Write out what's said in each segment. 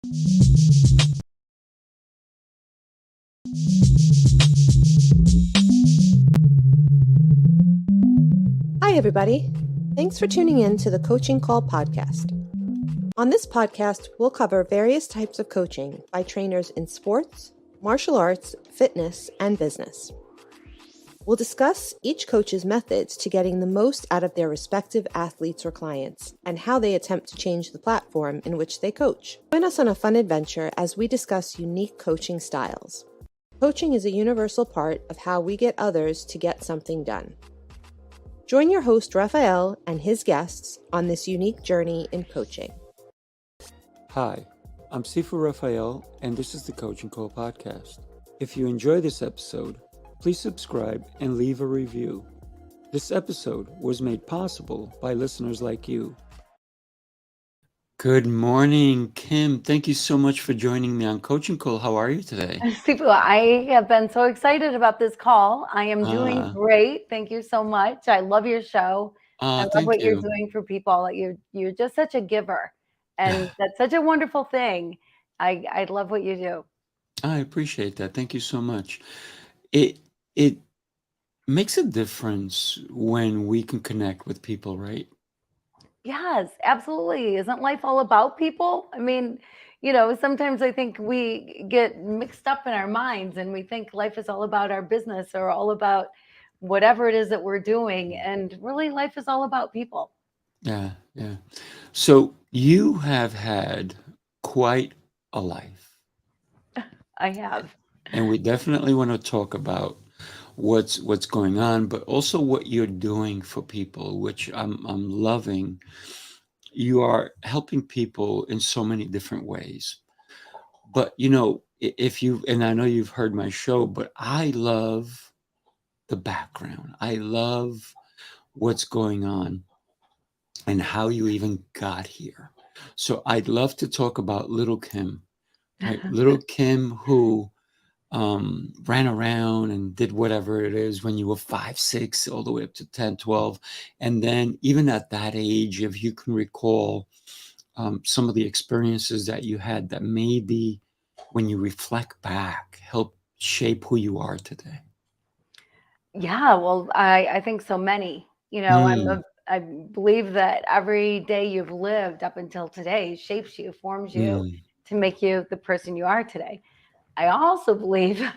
Hi, everybody. Thanks for tuning in to the Coaching Call podcast. On this podcast, we'll cover various types of coaching by trainers in sports, martial arts, fitness, and business. We'll discuss each coach's methods to getting the most out of their respective athletes or clients and how they attempt to change the platform in which they coach. Join us on a fun adventure as we discuss unique coaching styles. Coaching is a universal part of how we get others to get something done. Join your host, Raphael, and his guests on this unique journey in coaching. Hi, I'm Sifu Raphael, and this is the Coaching Call podcast. If you enjoy this episode, please subscribe and leave a review. This episode was made possible by listeners like you. Good morning, Kim. Thank you so much for joining me on Coaching Call. How are you today? Sifu, I have been so excited about this call. I am doing great. Thank you so much. I love your show. I love what you're doing for people. You're just such a giver, and that's such a wonderful thing. I love what you do. I appreciate that. Thank you so much. It makes a difference when we can connect with people, right? Yes, absolutely. Isn't life all about people? I mean, sometimes I think we get mixed up in our minds and we think life is all about our business or all about whatever it is that we're doing. And really, life is all about people. Yeah. So you have had quite a life. I have. And we definitely want to talk about what's going on, but also what you're doing for people, which I'm loving. You are helping people in so many different ways. But and I know you've heard my show, but I love the background. I love what's going on and how you even got here. So I'd love to talk about little Kim, right? Little Kim who ran around and did whatever it is when you were 5, 6, all the way up to 10, 12. And then even at that age, if you can recall some of the experiences that you had that maybe when you reflect back, help shape who you are today. Yeah, well, I think so many. I believe that every day you've lived up until today shapes you, forms you to make you the person you are today. I also believe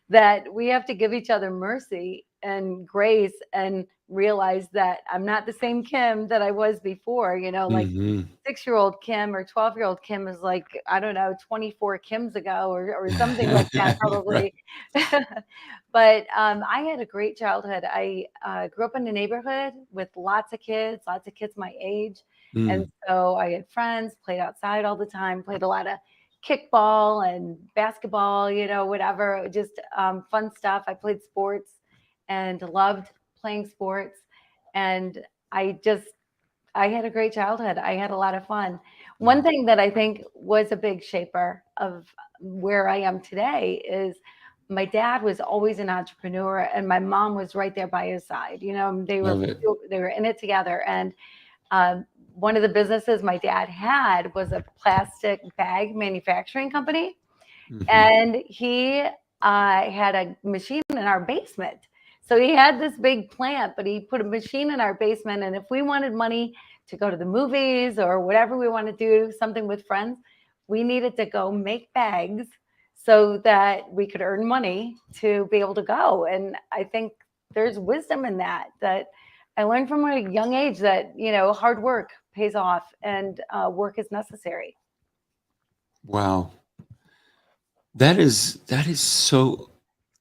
that we have to give each other mercy and grace and realize that I'm not the same Kim that I was before. Like 6-year-old Kim or 12-year-old Kim is like, I don't know, 24 Kims ago or something like that, probably. But I had a great childhood. I grew up in a neighborhood with lots of kids my age. And so I had friends, played outside all the time, played a lot of kickball and basketball, whatever, just fun stuff. I played sports and loved playing sports. And I had a great childhood. I had a lot of fun. One thing that I think was a big shaper of where I am today is my dad was always an entrepreneur and my mom was right there by his side. They were in it together. And one of the businesses my dad had was a plastic bag manufacturing company. And he had a machine in our basement. So he had this big plant, but he put a machine in our basement. And if we wanted money to go to the movies or whatever we want to do, something with friends, we needed to go make bags so that we could earn money to be able to go. And I think there's wisdom in that I learned from a young age that, hard work pays off and work is necessary. Wow. That is so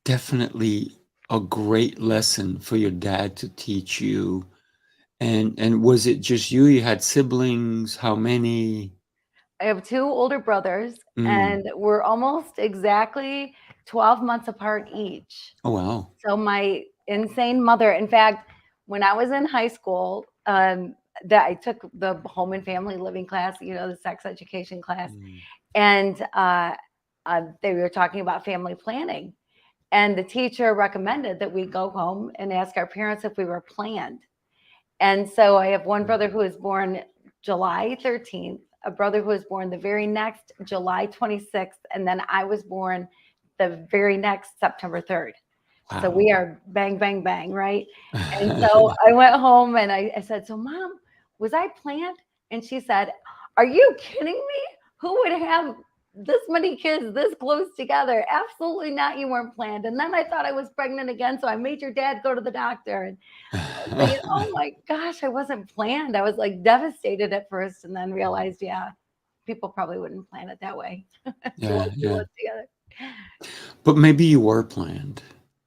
definitely a great lesson for your dad to teach you. And was it just you? You had siblings? How many? I have 2 older brothers and we're almost exactly 12 months apart each. Oh, wow. So my insane mother, in fact, when I was in high school, that I took the home and family living class, the sex education class, and they were talking about family planning. And the teacher recommended that we go home and ask our parents if we were planned. And so I have one brother who was born July 13th a brother who was born the very next July 26th, and then I was born the very next September 3rd. So Wow. we are bang, bang, bang, right? And so I went home and I said, so Mom, was I planned? And she said, are you kidding me? Who would have this many kids this close together? Absolutely not. You weren't planned. And then I thought I was pregnant again. So I made your dad go to the doctor. And I was thinking, oh my gosh, I wasn't planned. I was like devastated at first and then realized, yeah, people probably wouldn't plan it that way. Yeah, To yeah. live together. But maybe you were planned.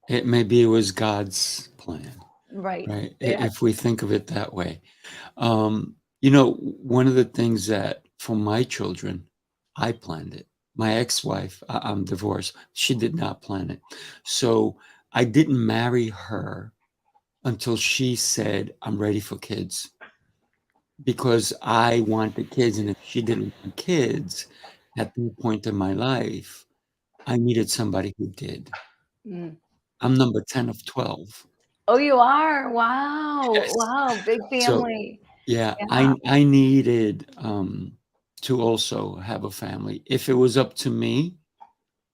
Maybe it was God's plan, Right. right? Yeah. If we think of it that way. One of the things that for my children, I planned it. My ex-wife, I'm divorced. She did not plan it. So I didn't marry her until she said, I'm ready for kids. Because I wanted kids, and if she didn't want kids at that point in my life, I needed somebody who did. Mm. I'm number 10 of 12. Oh, you are? Wow. Yes. Wow. Big So, family. yeah, Yeah. I needed, to also have a family. If it was up to me,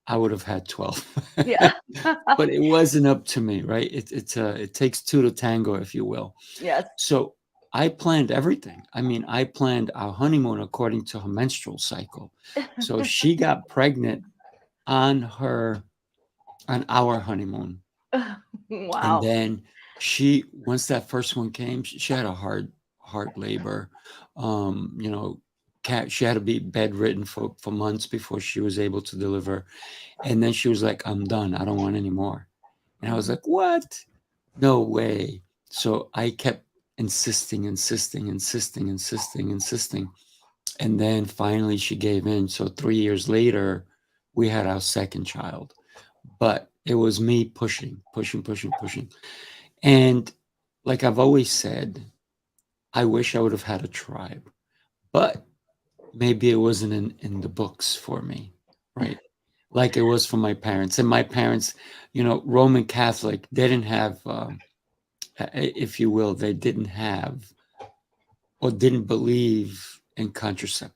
I would have had 12. Yeah. But it wasn't up to me, right? It takes 2 to tango, if you will. Yes. So, I planned everything. I mean, I planned our honeymoon according to her menstrual cycle. So, she got pregnant on our honeymoon. And Wow. then once that first one came, she had a hard labor. Um, you know, she had to be bedridden for months before she was able to deliver. And then she was like, I'm done. I don't want any more. And I was Mhm. like, what? No way. So I kept insisting, insisting, insisting, insisting, insisting. And then finally she gave in. So 3 years later, we had our second child. But it was me pushing, pushing, pushing, pushing. And like I've always said, I wish I would have had a tribe, but maybe it wasn't in the books for me, right? Like it was for my parents. And my parents, Roman Catholic, they didn't have, if you will, they didn't have or didn't believe in contraceptives.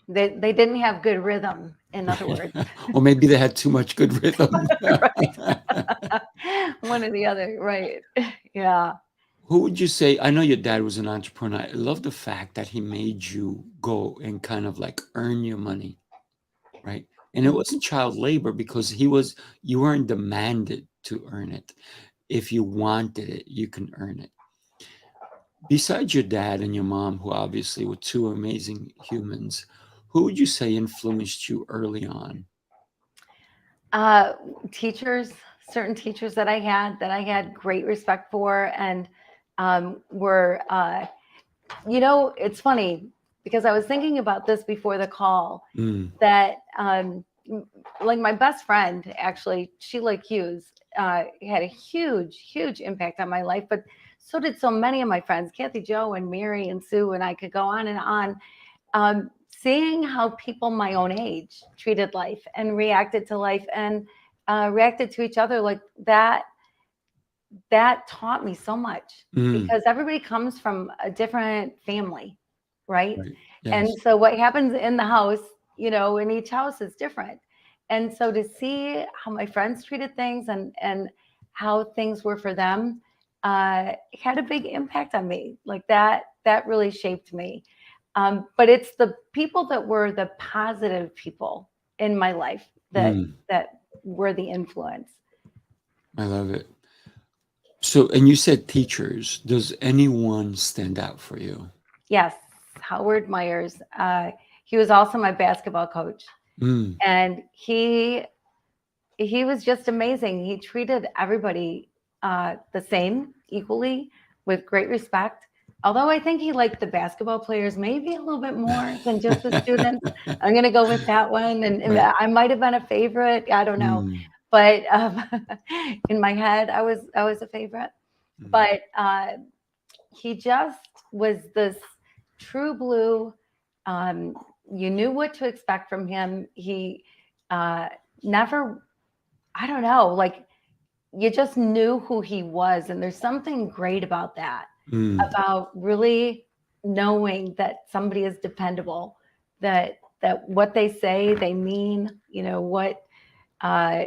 They didn't have good rhythm, in other Right. words. Or maybe they had too much good rhythm. Right. One or the other. Right. Yeah. Who would you say? I know your dad was an entrepreneur. I love the fact that he made you go and kind of like earn your money, right? And it Mhm. wasn't child labor because you weren't demanded to earn it. If you wanted it, you can earn it. Besides your dad and your mom, who obviously were two amazing humans, who would you say influenced you early on? Uh, Teachers, certain teachers that I had great respect for, and were, it's funny because I was thinking about this before the call Mm, that, like my best friend, actually, Sheila Hughes, had a huge, huge impact on my life, but so did so many of my friends, Kathy Joe and Mary and Sue, and I could go on and on. Seeing how people my own age treated life and reacted to life and reacted to each other like that taught me so much mm, because everybody comes from a different family, right? right. And Yes. so what happens in the house, in each house is different. And so to see how my friends treated things and how things were for them had a big impact on me. Like that really shaped me. But it's the people that were the positive people in my life Mm, that were the influence. I love it. So, and you said teachers. Does anyone stand out for you? Yes, Howard Myers. He was also my basketball coach, Mm, and he was just amazing. He treated everybody the same, equally, with great respect. Although I think he liked the basketball players maybe a little bit more than just the students. I'm going to go with that one. And right. I might have been a favorite. I don't know. Mm, But in my head, I was a favorite. mm, But he just was this true blue. Um, you knew what to expect from him. He uh, never, I don't know, like you just knew who he was. And there's something great about that, mm, about really knowing that somebody is dependable that what they say, they mean, what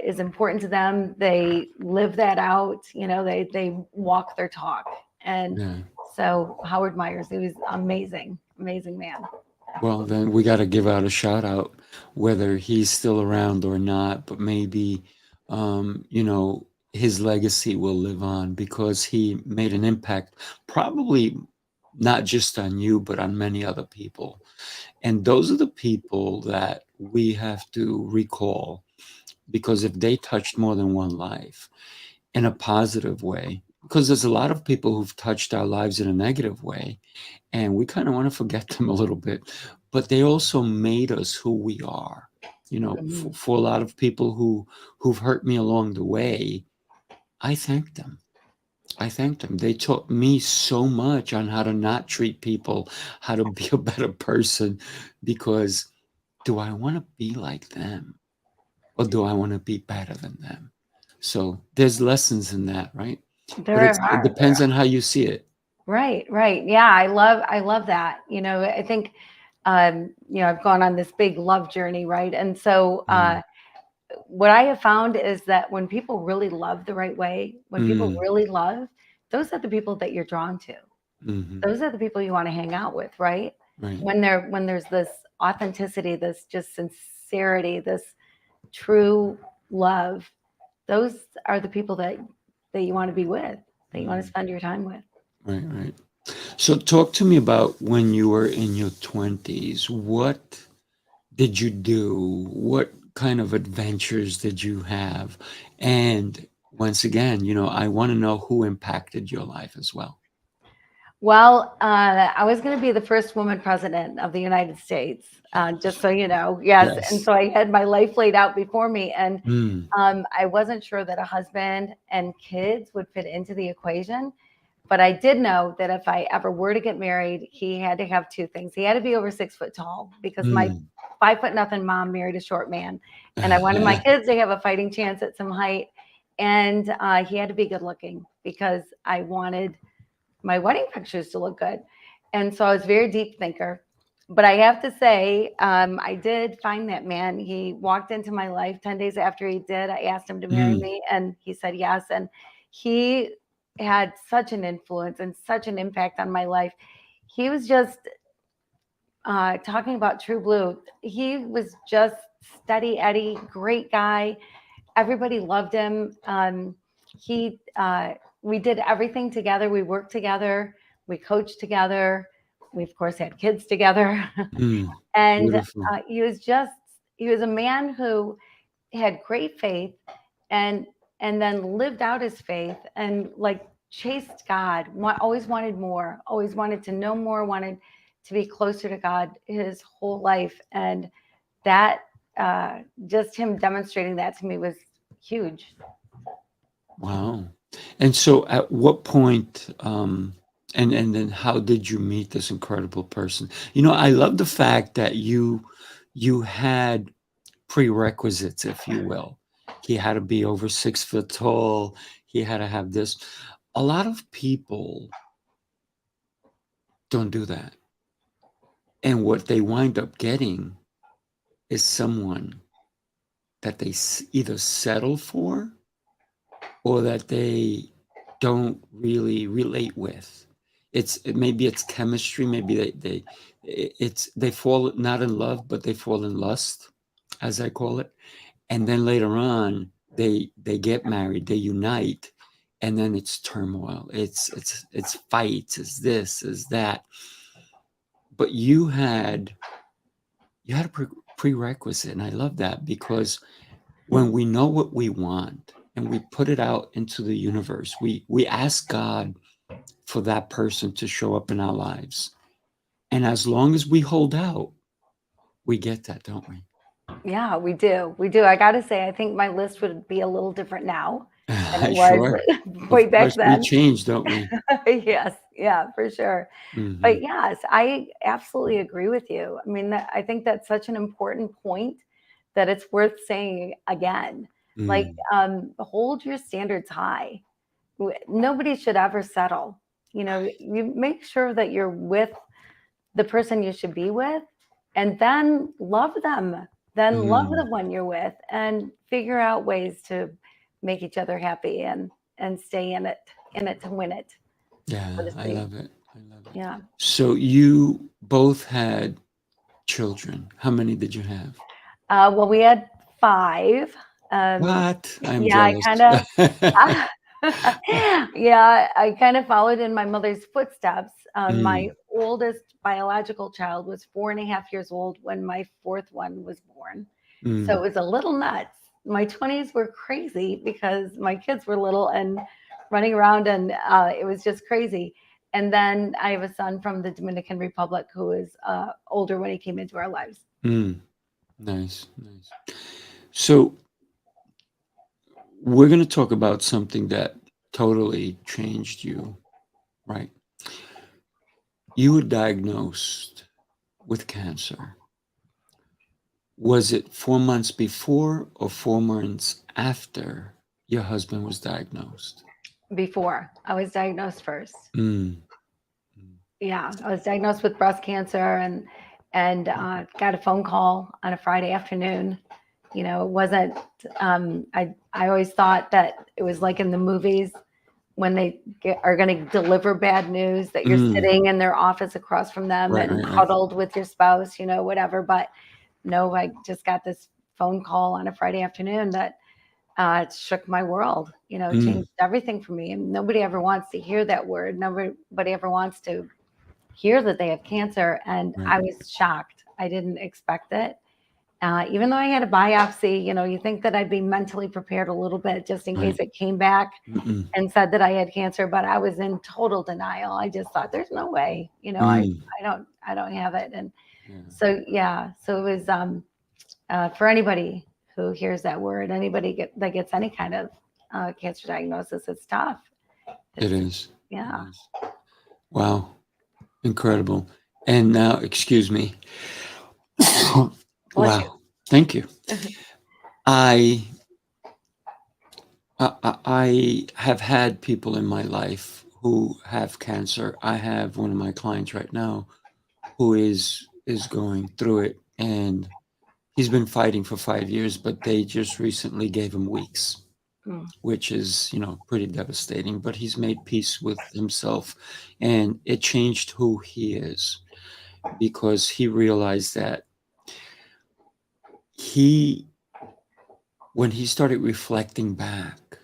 is important to them. They live that out, they walk their talk. And Yeah. so Howard Myers, he was amazing, amazing man. Well, then we got to give out a shout out, whether he's still around or not, but maybe, his legacy will live on because he made an impact, probably not just on you, but on many other people. And those are the people that we have to recall, because if they touched more than one life in a positive way, because there's a lot of people who've touched our lives in a negative way, and we kind of want to forget them a little bit, but they also made us who we are. Mhm. For a lot of people who've hurt me along the way, I thank them. I thank them. They taught me so much on how to not treat people, how to be a better person, because do I want to be like them, or do I want to be better than them? So there's lessons in that, right? But There it are, depends on how you see it. right, right. Yeah, I love that. I think, I've gone on this big love journey, right? And so, Mm, what I have found is that when people really love the right way, when people mm, really love, those are the people that you're drawn to. mhm, Those are the people you want to hang out with, right? right. When there's this authenticity, this just sincerity, this true love, those are the people that you want to be with, that you want to Mm, spend your time with. right, right. So talk to me about when you were in your 20s. What did you do? What kind of adventures did you have? And once again, I want to know who impacted your life as well. Well, I was going to be the first woman president of the United States, just so you know. Yes, and Yes. so I had my life laid out before me, and Mm, I wasn't sure that a husband and kids would fit into the equation. But I did know that if I ever were to get married, he had to have two things. He had to be over 6 foot tall because my mm. 5 foot nothing mom married a short man, and I wanted my kids to have a fighting chance at some height. And he had to be good looking because I wanted my wedding pictures to look good. And so I was a very deep thinker. But I have to say, I did find that man. He walked into my life 10 days after he did. I asked him to marry Mm, me, and he said yes. And he had such an influence and such an impact on my life. He was just talking about True Blue. He was just steady Eddie, great guy. Everybody loved him. He We did everything together. We worked together. We coached together. We of course had kids together. mm. And Beautiful. he was a man who had great faith, and then lived out his faith, and like chased God, always wanted more, always wanted to know more, wanted to be closer to God his whole life. And that just him demonstrating that to me was huge. Wow. And so at what point, and then how did you meet this incredible person? I love the fact that you had prerequisites, if you will. He had to be over 6 foot tall. He had to have this. A lot of people don't do that. And what they wind up getting is someone that they either settle for or that they don't really relate with. Maybe it's chemistry, maybe they fall not in love, but they fall in lust, as I call it. And then later on, they get married, they unite, and then it's turmoil. It's fights, it's this, it's that. But you had a prerequisite, and I love that, because when we know what we want and we put it out into the universe, we ask God for that person to show up in our lives. And as long as we hold out, we get that, don't we? Yeah, we do. We do. I got to say, I think my list would be a little different now than it was Sure. way Of back course, we then. change, don't we? Yes, yeah, for sure. Hmm. But yes, I absolutely agree with you. I mean, I think that's such an important point that it's worth saying again. Like, Mm, hold your standards high. Nobody should ever settle. You make sure that you're with the person you should be with, and then love them. Then love the Mm. one you're with, and figure out ways to make each other happy, and stay in it to win it, so Yeah, to I speak. love it. I love it. Yeah. So you both had children. How many did you have? Well, we had five. Um, What? I'm yeah, I jealous. kind of, yeah, I kind of followed in my mother's footsteps. My Mm, oldest biological child was 4.5 years old when my fourth one was born. So it mm, was a little nuts. My 20s were crazy because my kids were little and running around, and it was just crazy. And then I have a son from the Dominican Republic who is older when he came into our lives. mm. Nice, nice. So we're going to talk about something that totally changed you, right? You were diagnosed with cancer. Was it 4 months before or 4 months after your husband was diagnosed? Before I was diagnosed first. Mm, Yeah, I was diagnosed with breast cancer, and got a phone call on a Friday afternoon. It wasn't. I always thought that it was like in the movies when they are going to deliver bad news, that you're mm. sitting in their office across from them Right, and right, right. huddled with your spouse, whatever. But no, I just got this phone call on a Friday afternoon that it shook my world. Mm, Changed everything for me. And nobody ever wants to hear that word. Nobody ever wants to hear that they have cancer. And right. I was shocked. I didn't expect it. Even though I had a biopsy, you think that I'd be mentally prepared a little bit just in case Right. it came back Mm-mm. and said that I had cancer, but I was in total denial. I just thought, there's no way, Mm, I don't have it. And yeah, so, yeah, so it was, for anybody who hears that word, that gets any kind of cancer diagnosis, it's tough. it It's, is. It yeah. is. Wow. Incredible. And now, excuse me. Bless you. Wow. Thank you. I, I have had people in my life who have cancer. I have one of my clients right now who is going through it, and he's been fighting for 5 years, but they just recently gave him weeks, Mm, which is, pretty devastating. But he's made peace with himself, and it changed who he is because he realized that he when he started reflecting back,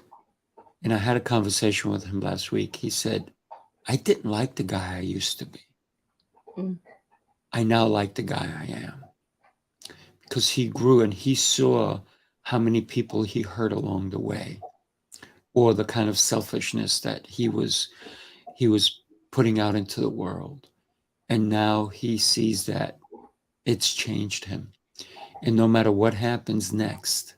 and I had a conversation with him last week, he said, I didn't like the guy I used to be. mm, I now like the guy I am. Because he grew and he saw how many people he hurt along the way, or the kind of selfishness that he was putting out into the world. And now he sees that it's changed him. And no matter what happens next,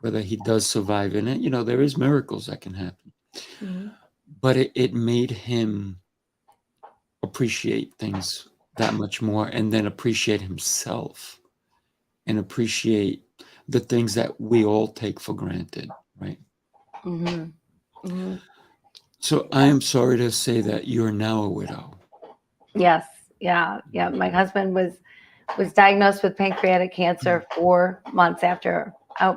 whether he does survive in it, there is miracles that can happen. mm, But it made him appreciate things that much more, and then appreciate himself, and appreciate the things that we all take for granted, right? mhm, mhm. So I am sorry to say that you're now a widow. Yes. Yeah. Yeah. My husband was diagnosed with pancreatic cancer 4 months after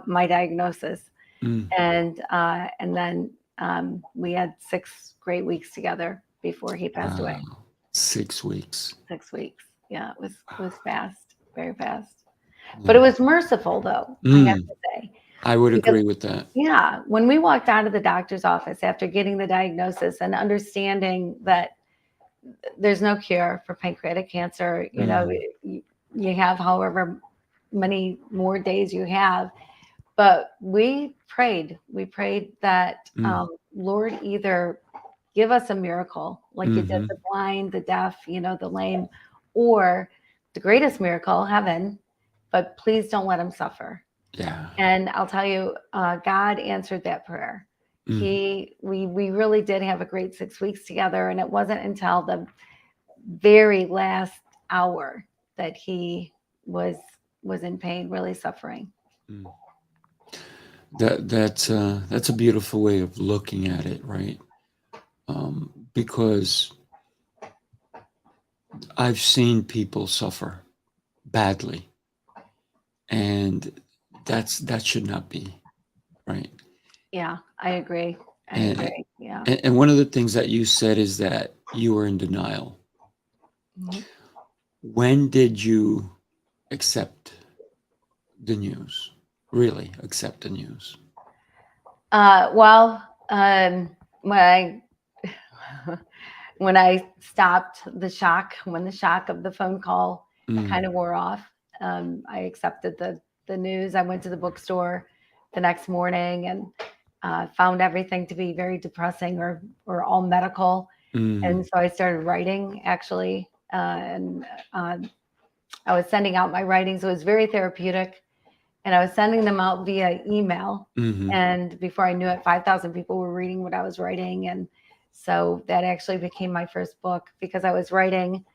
my diagnosis, Mm, and then we had 6 great weeks together before he passed away. wow. 6 weeks. 6 weeks. Yeah, it was fast, very fast. But it Yeah. was merciful, though, I have Mm, to say, I would because agree with that. yeah, when we walked out of the doctor's office after getting the diagnosis and understanding that there's no cure for pancreatic cancer, Mm, you have however many more days you have. But we prayed that, mm, Lord, either give us a miracle like you did mm-hmm. the blind, the deaf, the lame, or the greatest miracle, heaven, but please don't let him suffer. Yeah. And I'll tell you, God answered that prayer. Mm, We really did have a great 6 weeks together, and it wasn't until the very last hour that he was was in pain, really suffering. mm. That's a beautiful way of looking at it, right? Because I've seen people suffer badly, and that should not be, right? Yeah, I agree. I And, agree. Yeah. and one of the things that you said is that you were in denial. Mhm. When did you accept the news? Really accept the news? Well, when I when I stopped the shock, when the shock of the phone call kind Mm, of wore off, I accepted the news. I went to the bookstore the next morning and found everything to be very depressing or all medical. And mm, so I started writing actually, and uh, I was sending out my writings. It was very therapeutic, and I was sending them out via email. mm-hmm, And before I knew it, 5,000 people were reading what I was writing. And so that actually became my first book because I was writing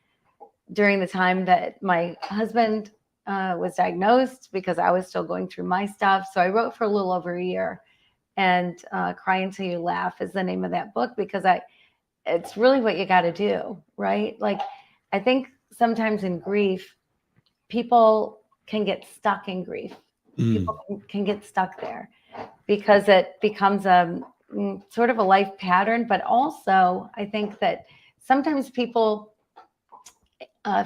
during the time that my husband was diagnosed because I was still going through my stuff. So I wrote for a little over a year. And Cry Until You Laugh is the name of that book because it's really what you got to do, right? Like, I think sometimes in grief, people can get stuck in grief. mm, People can get stuck there because it becomes a sort of a life pattern. But also, I think that sometimes people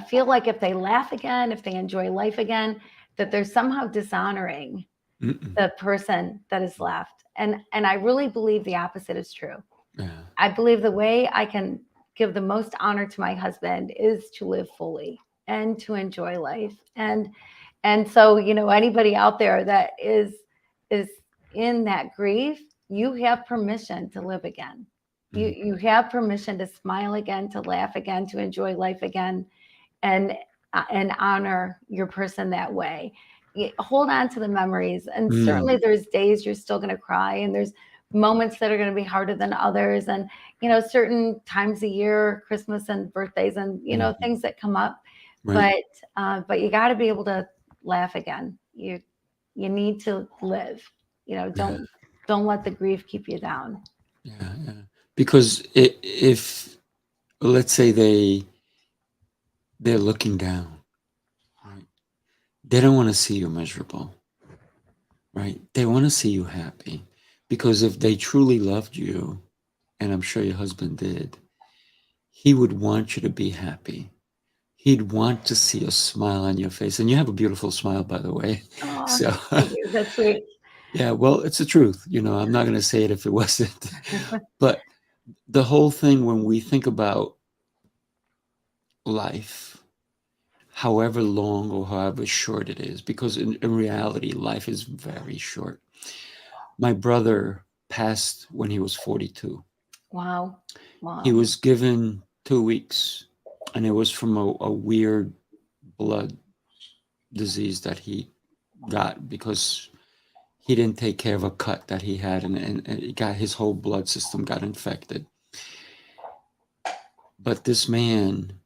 feel like if they laugh again, if they enjoy life again, that they're somehow dishonoring mm-mm. the person that is left. And I really believe the opposite is true. Yeah, I believe the way I can give the most honor to my husband is to live fully and to enjoy life. And so, anybody out there that is in that grief, you have permission to live again. You mm, you have permission to smile again, to laugh again, to enjoy life again, and and honor your person that way. Hold on to the memories, and certainly mm, there's days you're still going to cry, and there's moments that are going to be harder than others, and certain times a year, Christmas and birthdays, and mm. things that come up. Right. But you got to be able to laugh again. You need to live. Yeah, Don't let the grief keep you down. yeah, yeah. Because if let's say they're looking down, right? They don't want to see you miserable, right? They want to see you happy. Because if they truly loved you, and I'm sure your husband did, he would want you to be happy. He'd want to see a smile on your face. And you have a beautiful smile, by the way. Oh, So, thank you. That's sweet. yeah, well, it's the truth. I'm not going to say it if it wasn't. But the whole thing, when we think about life, however long or however short it is, because in reality, life is very short. My brother passed when he was 42. Wow. He Wow. was given 2 weeks, and it was from a weird blood disease that he got because he didn't take care of a cut that he had, and it got his whole blood system got infected. But this man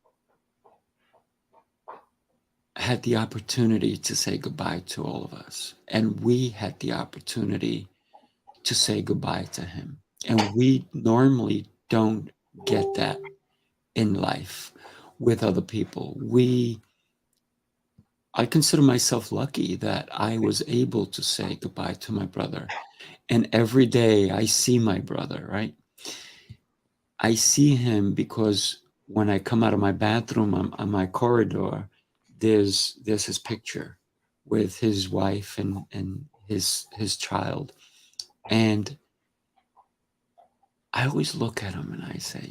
had the opportunity to say goodbye to all of us, and we had the opportunity to say goodbye to him. And we normally don't get that in life with other people. I consider myself lucky that I was able to say goodbye to my brother. And every day I see my brother, right? I see him because when I come out of my bathroom on my corridor, there's his picture with his wife and his child. And I always look at him and I say,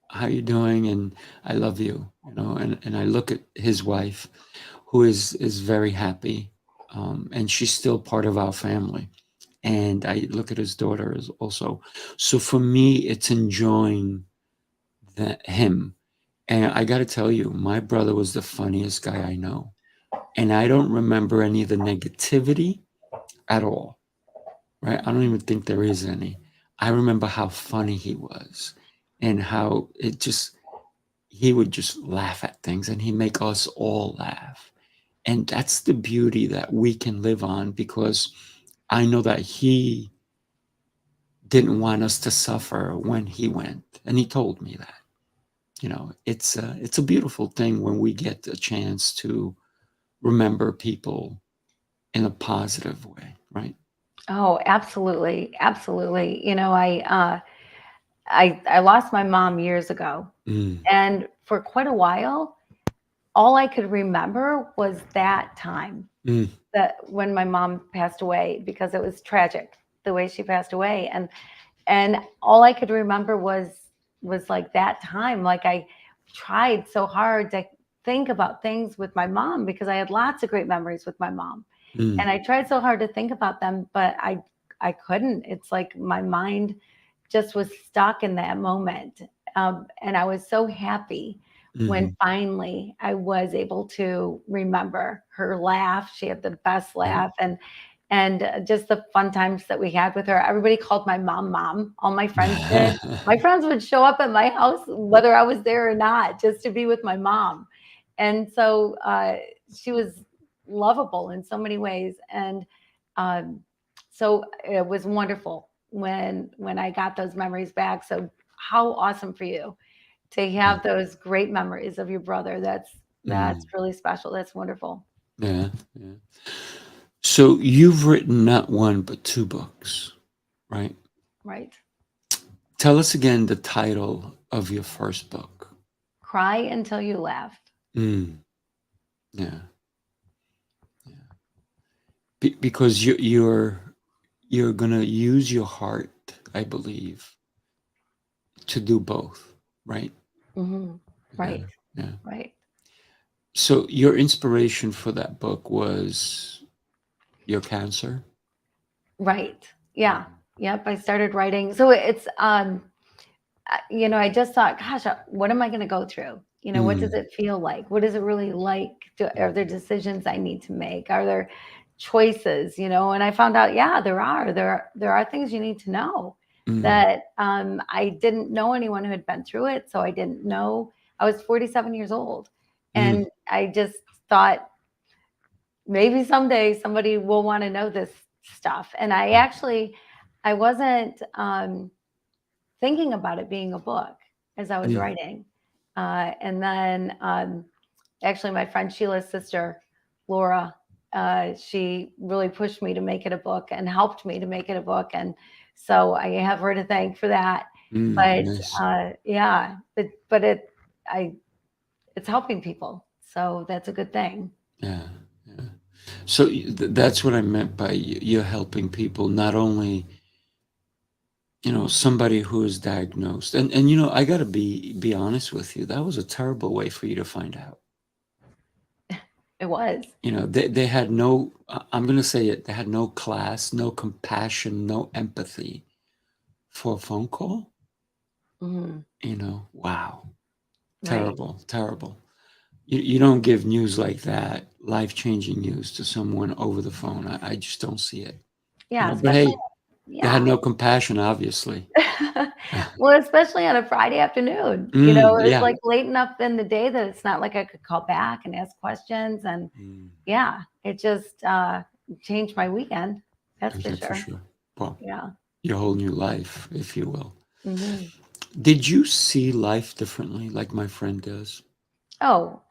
how you doing? And I love you, and I look at his wife, who is very happy, and she's still part of our family. And I look at his daughter as also. So for me, it's enjoying him. And I got to tell you, my brother was the funniest guy I know. And I don't remember any of the negativity at all, right? I don't even think there is any. I remember how funny he was and how he would just laugh at things and he'd make us all laugh. And that's the beauty that we can live on, because I know that he didn't want us to suffer when he went. And he told me that. It's a beautiful thing when we get a chance to remember people in a positive way, right? Oh, absolutely, absolutely. I lost my mom years ago, Mm, and for quite a while, all I could remember was that time, mm, that when my mom passed away, because it was tragic the way she passed away. And all I could remember was like that time. Like, I tried so hard to think about things with my mom, because I had lots of great memories with my mom. mm, And I tried so hard to think about them, but I couldn't. It's like my mind just was stuck in that moment. And I was so happy when mhm. finally I was able to remember her laugh. She had the best Right. laugh, and just the fun times that we had with her. Everybody called my mom mom. All my friends did. My friends would show up at my house whether I was there or not, just to be with my mom. And so she was lovable in so many ways. And um, so it was wonderful when I got those memories back. So how awesome for you to Mm, have those great memories of your brother. That's mm. really special. That's wonderful. Yeah, yeah. So you've written not one but two books, right? Right. Tell us again the title of your first book. Cry until you laugh. Mm, yeah, yeah. Because you're gonna use your heart, I believe, to do both, right? Hmm. Yeah, Right. yeah. Right. So your inspiration for that book was your cancer? Right. Yeah. Yep. I started writing. So it's I just thought, gosh, what am I going to go through? What does Mm, it feel like? What is it really like? Are there decisions I need to make? Are there choices? And I found out, yeah, there are things you need to know mm, that I didn't know anyone who had been through it. So I didn't know. I was 47 years old, mm, and I just thought maybe someday somebody will want to know this stuff. And I wasn't thinking about it being a book as I was mm, writing. And then actually, my friend Sheila's sister, Laura, she really pushed me to make it a book and helped me to make it a book. And so I have her to thank for that. But nice. yeah, but I it's helping people, so that's a good thing. Yeah, yeah. So that's what I meant by you're helping people, not only, somebody who is diagnosed. And I got to be honest with you. That was a terrible way for you to find out. It was. They had no, I'm going to say it, they had no class, no compassion, no empathy for a phone call. Mhm. Wow. Right. Terrible, terrible. You don't give news like that, life-changing news to someone over the phone. I just don't see it. Yeah, But especially, hey, they had yeah. no compassion, obviously. Well, especially on a Friday afternoon. It's Yeah. like late enough in the day that it's not like I could call back and ask questions. And Mm, yeah, it just changed my weekend. That's for yeah, for sure. sure. Well, Yeah. your whole new life, if you will. Hmm. Did you see life differently, like my friend does? Oh,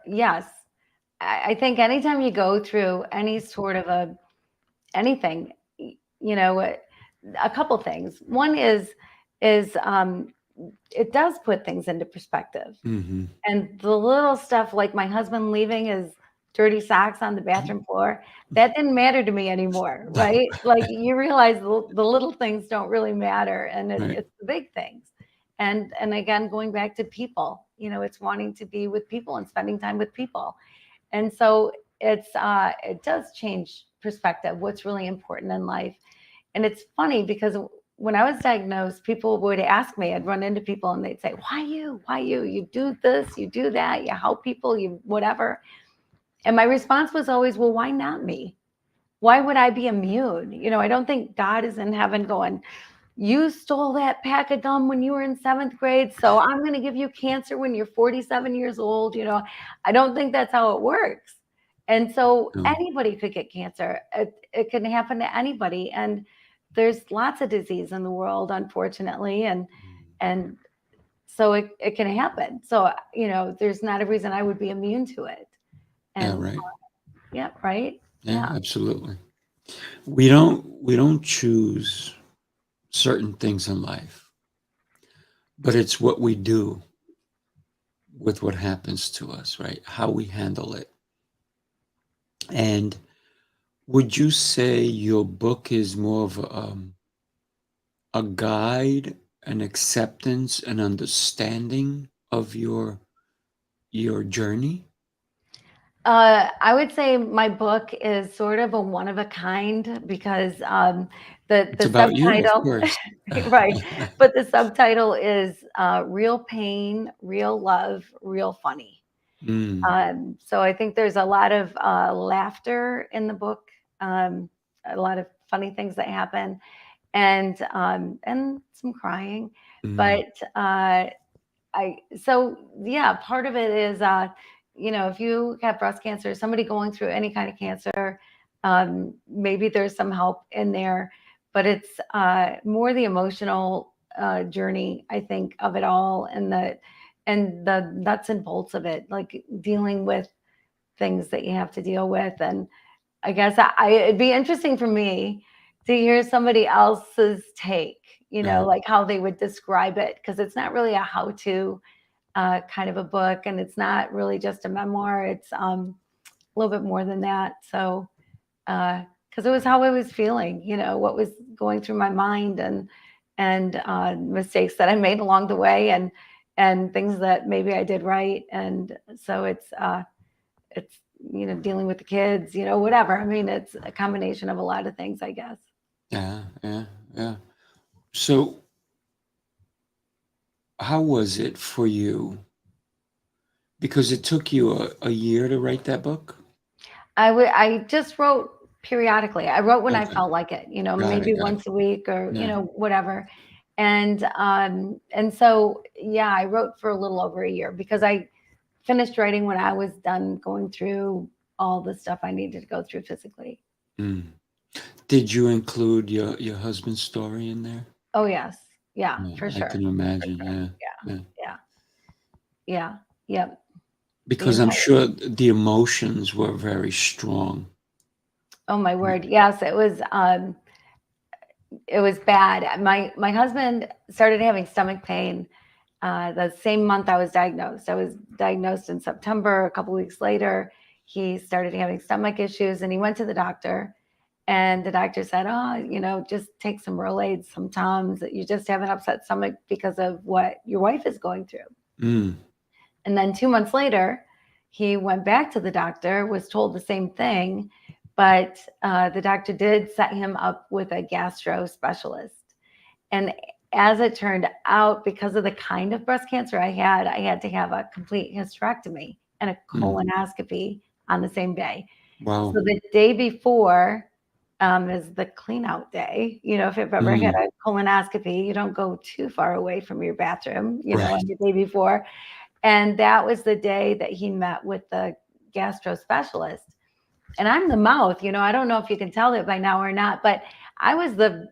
yes. I think anytime you go through any sort of anything, you know, a couple things. One is it does put things into perspective. Mm-hmm. And the little stuff like my husband leaving his dirty socks on the bathroom floor, that didn't matter to me anymore, right? Like, you realize the little things don't really matter, and Right. it's the big things. And again, going back to people, it's wanting to be with people and spending time with people. And so it does change perspective, what's really important in life. And it's funny because when I was diagnosed, people would ask me, I'd run into people and they'd say, why you? Why you? You do this, you do that, you help people, you whatever. And my response was always, well, why not me? Why would I be immune? I don't think God is in heaven going, you stole that pack of gum when you were in seventh grade, so I'm going to give you cancer when you're 47 years old. I don't think that's how it works. And so No. anybody could get cancer. It can happen to anybody. And there's lots of disease in the world, unfortunately. And so it can happen. So, there's not a reason I would be immune to it. Yeah, And right. yeah, right. Yeah, Yeah. absolutely. We don't choose certain things in life, but it's what we do with what happens to us, right? How we handle it. And would you say your book is more of a guide, an acceptance, an understanding of your journey? I would say my book is sort of a one of a kind because It's the about you, of subtitle, course. right? But the subtitle is "Real Pain, Real Love, Real Funny." Mm, So I think there's a lot of laughter in the book, um, a lot of funny things that happen, and some crying. mm, But so yeah, part of it is, if you have breast cancer, somebody going through any kind of cancer, maybe there's some help in there, but it's more the emotional journey, I think, of it all, and the nuts and bolts of it, like dealing with things that you have to deal with. And I guess it'd be interesting for me to hear somebody else's take, yeah, like how they would describe it, because it's not really a how-to kind of a book, and it's not really just a memoir. It's a little bit more than that. So, because it was how I was feeling, what was going through my mind, and mistakes that I made along the way, and things that maybe I did right. And so it's dealing with the kids, whatever. I mean, it's a combination of a lot of things, I guess. yeah, yeah, yeah. So, how was it for you? Because it took you a year to write that book? I just wrote periodically. I wrote when I Okay, felt like it, got it, maybe got it. once a week, or, Yeah. whatever. And so yeah, I wrote for a little over a year because I finished writing when I was done going through all the stuff I needed to go through physically. Mm. Did you include your husband's story in there? Oh yes. Yeah, Yeah, for I sure. can For imagine. sure. Yeah, Yeah. yeah. Yeah. Yeah. Yep. The Because I'm entire sure the emotions were very strong. Oh my word. Yes, it was bad. My husband started having stomach pain the same month I was diagnosed. I was diagnosed in September. A couple weeks later, he started having stomach issues, and he went to the doctor. And the doctor said, "Oh, just take some Rolaids, some Tums. You just have an upset stomach because of what your wife is going through." Mm, And then 2 months later, he went back to the doctor, was told the same thing, but the doctor did set him up with a gastro specialist. And as it turned out, because of the kind of breast cancer I had to have a complete hysterectomy and a mm. colonoscopy on the same day. So Wow. the day before is the clean out day. If you've ever had Mm, a colonoscopy, you don't go too far away from your bathroom, right. on the day before. And that was the day that he met with the gastro specialist. And I'm the mouth, I don't know if you can tell it by now or not, but I was the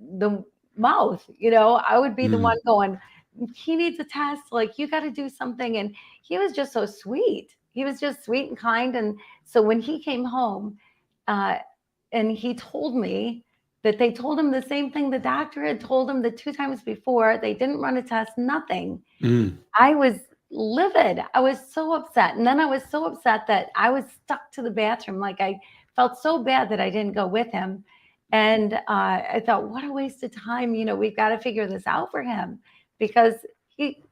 mouth, I would be the one Mm, going, he needs a test, like you got to do something. And he was just so sweet. He was just sweet and kind. And so when he came home, uh, and he told me that they told him the same thing the doctor had told him the 2 times before. They didn't run a test, nothing. mm, I was livid. I was so upset. And then I was so upset that I was stuck to the bathroom. Like I felt so bad that I didn't go with him. And I thought, what a waste of time. We've got to figure this out for him because he,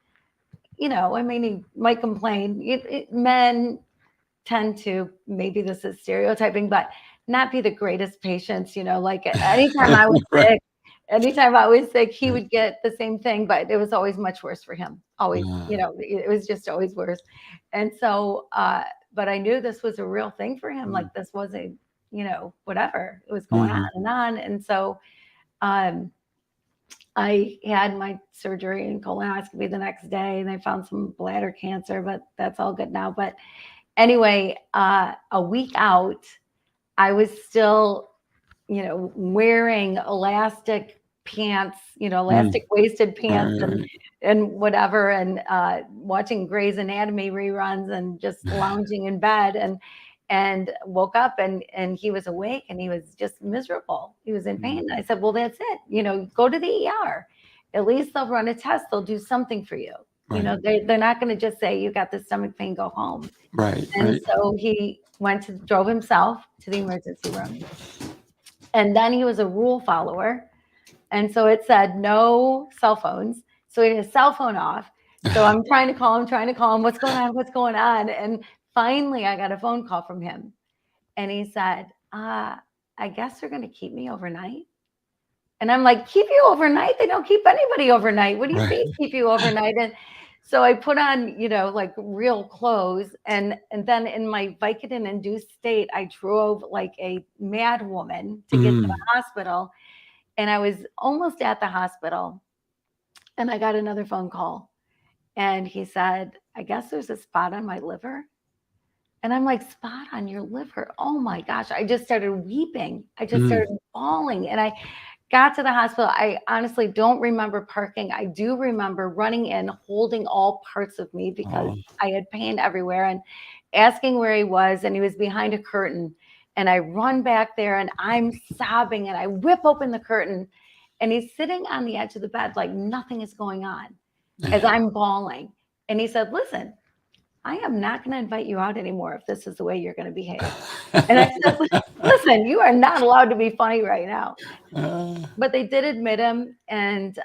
I mean, he might complain. Men tend to, maybe this is stereotyping, but not be the greatest patients, like right. anytime I was sick, he would get the same thing, but it was always much worse for him. Always, Ah, it was just always worse. And so, but I knew this was a real thing for him. mm, Like this wasn't, whatever, it was going on mhm, and on. And so, um, I had my surgery and colonoscopy the next day, and they found some bladder cancer, but that's all good now. But anyway, a week out, I was still, wearing elastic pants, mm. elastic waisted Right, pants, right, and right. whatever, and watching Grey's Anatomy reruns, and just lounging in bed. and woke up and he was awake and he was just miserable. He was in pain. I said, well, that's it. Go to the ER. At least they'll run a test. They'll do something for you. Right. They're not going to just say you got the stomach pain, go home. Right. And Right. so he drove himself to the emergency room. And then he was a rule follower. And so it said no cell phones. So he had his cell phone off. So I'm trying to call him. What's going on? What's going on? And finally I got a phone call from him. And he said, I guess they're going to keep me overnight. And I'm like, keep you overnight? They don't keep anybody overnight. What do you mean keep you overnight? And so I put on, like real clothes. And then in my Vicodin-induced state, I drove like a mad woman to get to the hospital. And I was almost at the hospital. And I got another phone call. And he said, I guess there's a spot on my liver. And I'm like, spot on your liver? Oh my gosh. I just started weeping. I just started bawling. And I got to the hospital. I honestly don't remember parking. I do remember running in, holding all parts of me because I had pain everywhere, and asking where he was. And he was behind a curtain. And I run back there and I'm sobbing and I whip open the curtain and he's sitting on the edge of the bed like nothing is going on as I'm bawling. And he said, listen, I am not going to invite you out anymore if this is the way you're going to behave. And I said, listen, you are not allowed to be funny right now. But they did admit him and,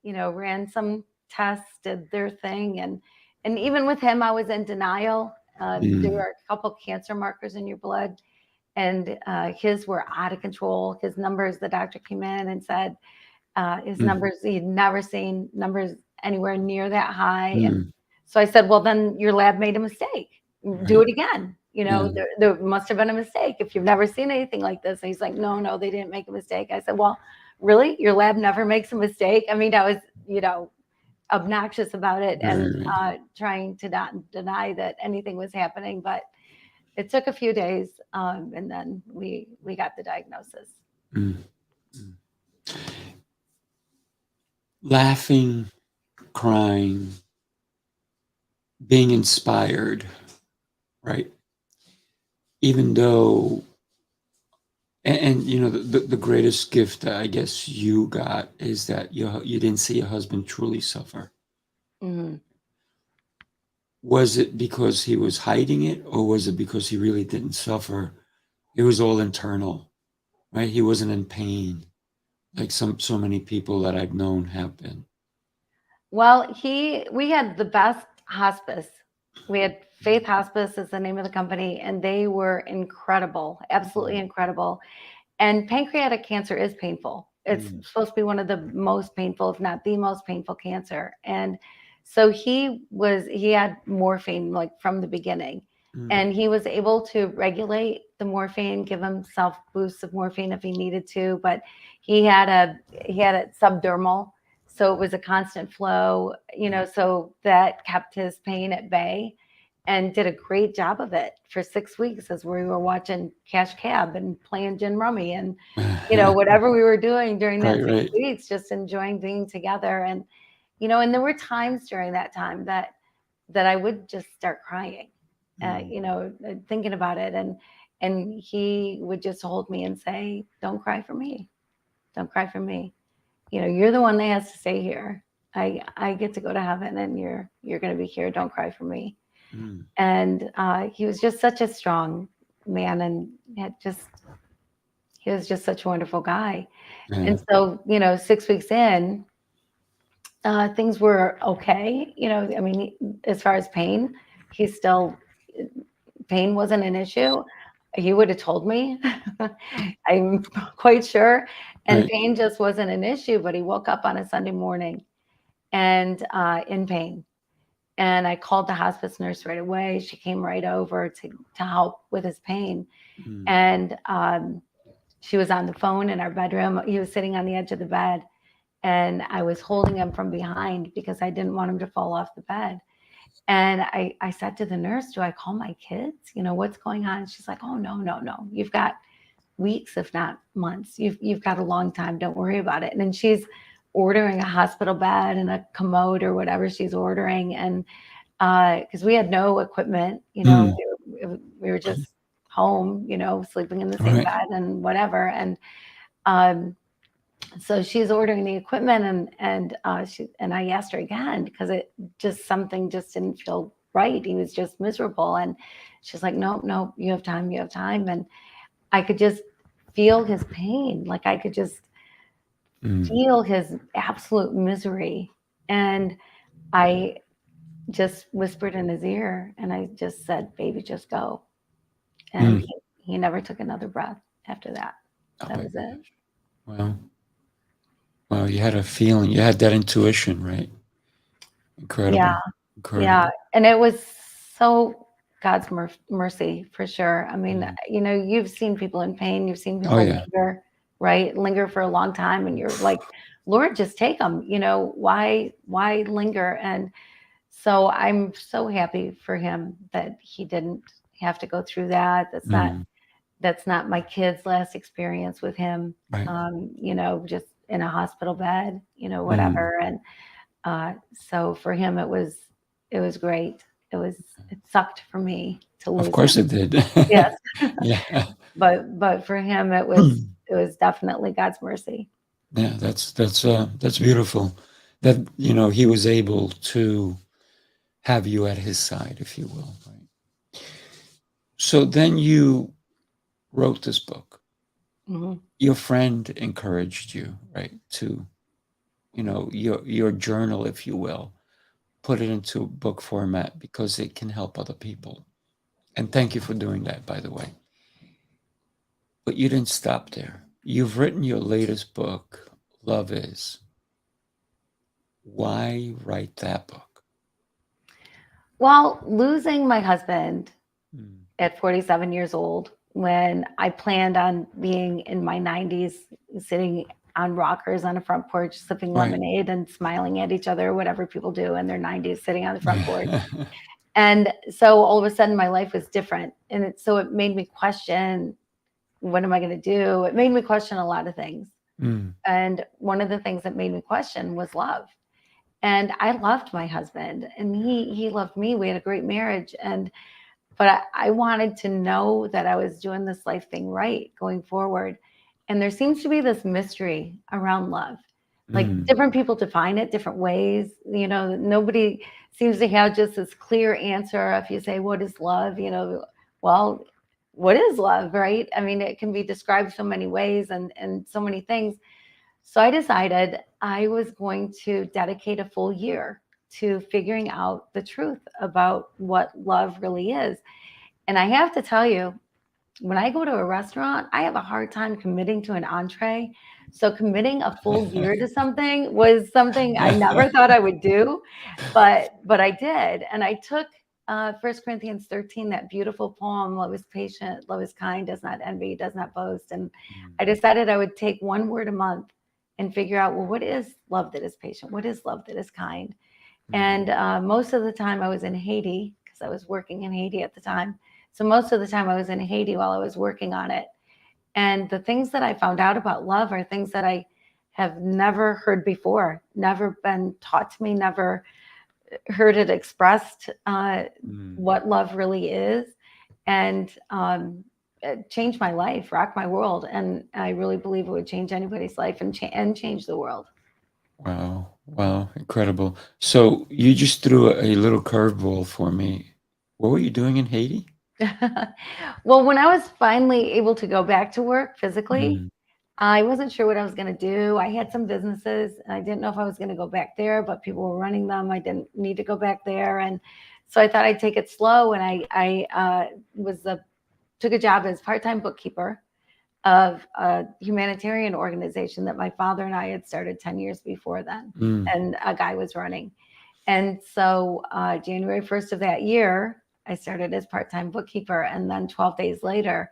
ran some tests, did their thing. And even with him, I was in denial. There were a couple cancer markers in your blood. And his were out of control. His numbers, the doctor came in and said his numbers, he'd never seen numbers anywhere near that high. And so I said, well, then your lab made a mistake. Do it again. There must have been a mistake if you've never seen anything like this. And he's like, no, they didn't make a mistake. I said, well, really? Your lab never makes a mistake? I mean, I was, obnoxious about it and trying to not deny that anything was happening. But it took a few days, and then we got the diagnosis. Laughing, crying, being inspired, right? Even though, and the greatest gift that I guess you got is that you didn't see your husband truly suffer. Was it because he was hiding it, or was it because he really didn't suffer? It was all internal, right? He wasn't in pain like so many people that I've known have been. Well, we had the best hospice. We had Faith Hospice is the name of the company, and they were incredible, absolutely incredible. And pancreatic cancer is painful. It's supposed to be one of the most painful, if not the most painful cancer. And so he had morphine like from the beginning, and he was able to regulate the morphine, give himself boosts of morphine if he needed to, but he had it subdermal. So it was a constant flow, so that kept his pain at bay and did a great job of it for 6 weeks as we were watching Cash Cab and playing gin rummy and, whatever we were doing during that 6 weeks, just enjoying being together. And, and there were times during that time that I would just start crying, thinking about it. And he would just hold me and say, don't cry for me. Don't cry for me. You're the one that has to stay here. I get to go to heaven and you're going to be here. Don't cry for me. And he was just such a strong man, and he was just such a wonderful guy. And so, 6 weeks in, things were okay. I mean, as far as pain, pain wasn't an issue. He would have told me, I'm quite sure. And pain just wasn't an issue, but he woke up on a Sunday morning and in pain. And I called the hospice nurse right away. She came right over to help with his pain. And she was on the phone in our bedroom. He was sitting on the edge of the bed, and I was holding him from behind because I didn't want him to fall off the bed. And I said to the nurse, do I call my kids? What's going on? She's like, oh, no. You've got weeks, if not months. You've got a long time. Don't worry about it. And then she's ordering a hospital bed and a commode or whatever she's ordering. And because we had no equipment, we were just home, sleeping in the same Right. bed and whatever. And um, so she's ordering the equipment, and I asked her again because something just didn't feel right. He was just miserable, and she's like, "No, no, you have time, you have time." And I could just feel his pain, like I could just Mm. feel his absolute misery, and I just whispered in his ear, and I just said, "Baby, just go." And Mm. he never took another breath after that. Oh That my was it. gosh. Well, well, you had a feeling, you had that intuition, right? Yeah. Incredible. Yeah, Incredible. and it was so God's mercy for sure. I mean, Mm. you've seen people in pain, you've seen Oh people yeah. linger, right? Linger for a long time, and you're like, Lord, just take them. Why linger? And so I'm so happy for him that he didn't have to go through that. Mm. That's not my kid's last experience with him. Right. Just in a hospital bed, Mm. whatever. And uh, so for him, it was great. It sucked for me to Of lose course him. it did. Yes, Yeah. but for him, it was definitely God's mercy. Yeah, that's beautiful. That, he was able to have you at his side, if you will, right? So then you wrote this book. Hmm. Your friend encouraged you, right, to, your journal, if you will, put it into book format because it can help other people. And thank you for doing that, by the way. But you didn't stop there. You've written your latest book, Love Is. Why write that book? Well, losing my husband Mm. at 47 years old, when I planned on being in my 90s, sitting on rockers on a front porch, sipping Right. lemonade and smiling at each other, whatever people do in their 90s, sitting on the front porch. And so all of a sudden my life was different. And so it made me question, what am I going to do? It made me question a lot of things. Mm. And one of the things that made me question was love. And I loved my husband, and he loved me. We had a great marriage. But I wanted to know that I was doing this life thing right going forward. And there seems to be this mystery around love. Like Mm. different people define it different ways. Nobody seems to have just this clear answer. If you say, what is love? Well, what is love, right? I mean, it can be described so many ways and so many things. So I decided I was going to dedicate a full year to figuring out the truth about what love really is. And I have to tell you, when I go to a restaurant, I have a hard time committing to an entree. So committing a full year to something was something I never thought I would do, but I did. And I took 1 Corinthians 13, that beautiful poem, love is patient, love is kind, does not envy, does not boast. And I decided I would take one word a month and figure out, well, what is love that is patient? What is love that is kind? And most of the time I was in Haiti because I was working in Haiti at the time. So most of the time I was in Haiti while I was working on it. And the things that I found out about love are things that I have never heard before, never been taught to me, never heard it expressed, Mm. what love really is. And it changed my life, rocked my world. And I really believe it would change anybody's life and change the world. Wow. Wow. Incredible. So you just threw a little curveball for me. What were you doing in Haiti? Well, when I was finally able to go back to work physically, Mm. I wasn't sure what I was going to do. I had some businesses and I didn't know if I was going to go back there, but people were running them. I didn't need to go back there. And so I thought I'd take it slow. And I took a job as part-time bookkeeper of a humanitarian organization that my father and I had started 10 years before then. Mm. And a guy was running. And so January 1st of that year, I started as part-time bookkeeper. And then 12 days later,